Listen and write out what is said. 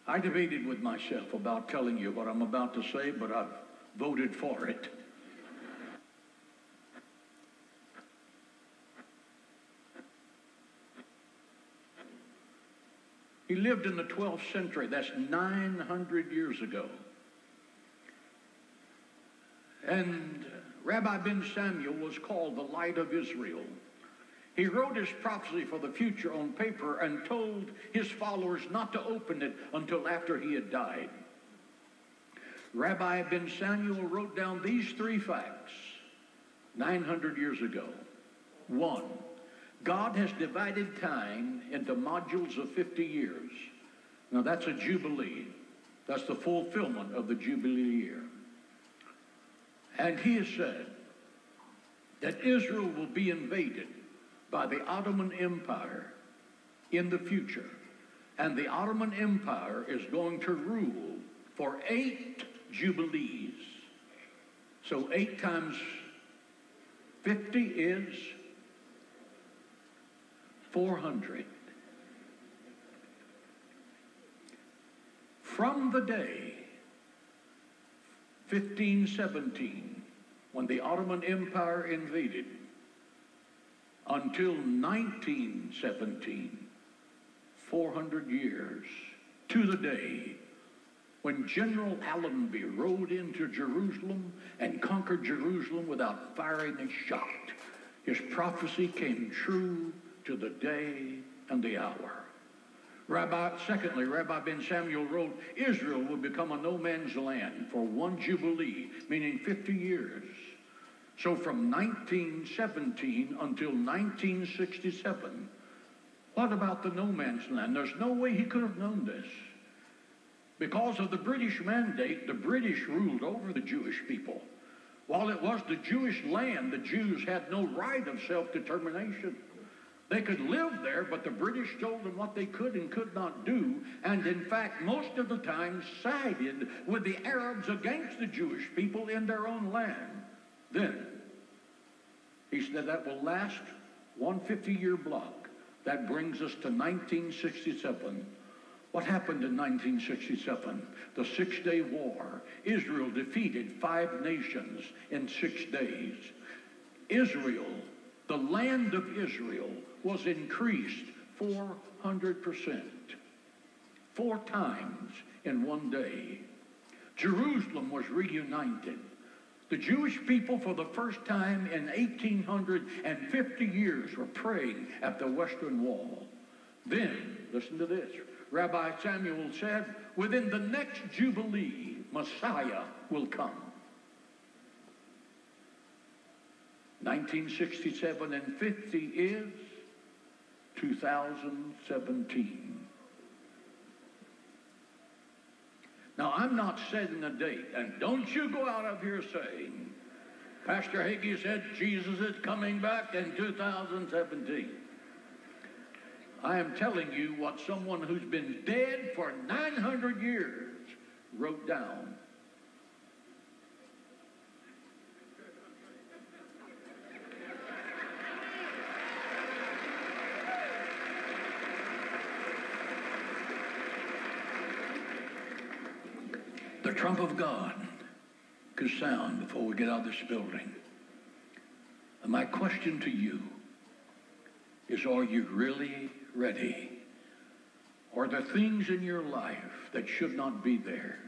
I debated with myself about telling you what I'm about to say, but I've voted for it. He lived in the 12th century. That's 900 years ago. And Rabbi Ben Samuel was called the Light of Israel. He wrote his prophecy for the future on paper and told his followers not to open it until after he had died. Rabbi Ben Samuel wrote down these three facts 900 years ago. 1, God has divided time into modules of 50 years. Now that's a jubilee. That's the fulfillment of the jubilee year. And he has said that Israel will be invaded by the Ottoman Empire in the future. And the Ottoman Empire is going to rule for 8 jubilees. So 8 times 50 is 400. From the day 1517, when the Ottoman Empire invaded, until 1917, 400 years, to the day when General Allenby rode into Jerusalem and conquered Jerusalem without firing a shot. His prophecy came true to the day and the hour. Secondly, Rabbi Ben Samuel wrote, Israel will become a no man's land for 1 jubilee, meaning 50 years. So from 1917 until 1967, what about the no man's land? There's no way he could have known this. Because of the British mandate, the British ruled over the Jewish people. While it was the Jewish land, the Jews had no right of self-determination. They could live there, but the British told them what they could and could not do, and in fact, most of the time sided with the Arabs against the Jewish people in their own land. Then, he said that will last 150-year block. That brings us to 1967. What happened in 1967? The 6-day war. Israel defeated 5 nations in 6 days. Israel, the land of Israel, was increased 400%. 4 times in 1 day. Jerusalem was reunited. The Jewish people, for the first time in 1,850 years, were praying at the Western Wall. Then, listen to this, Rabbi Samuel said, within the next Jubilee, Messiah will come. 1967 and 50 is 2017. Now, I'm not setting a date, and don't you go out of here saying, Pastor Hagee said Jesus is coming back in 2017. I am telling you what someone who's been dead for 900 years wrote down. The trump of God could sound before we get out of this building. And my question to you is, are you really ready? Are there things in your life that should not be there?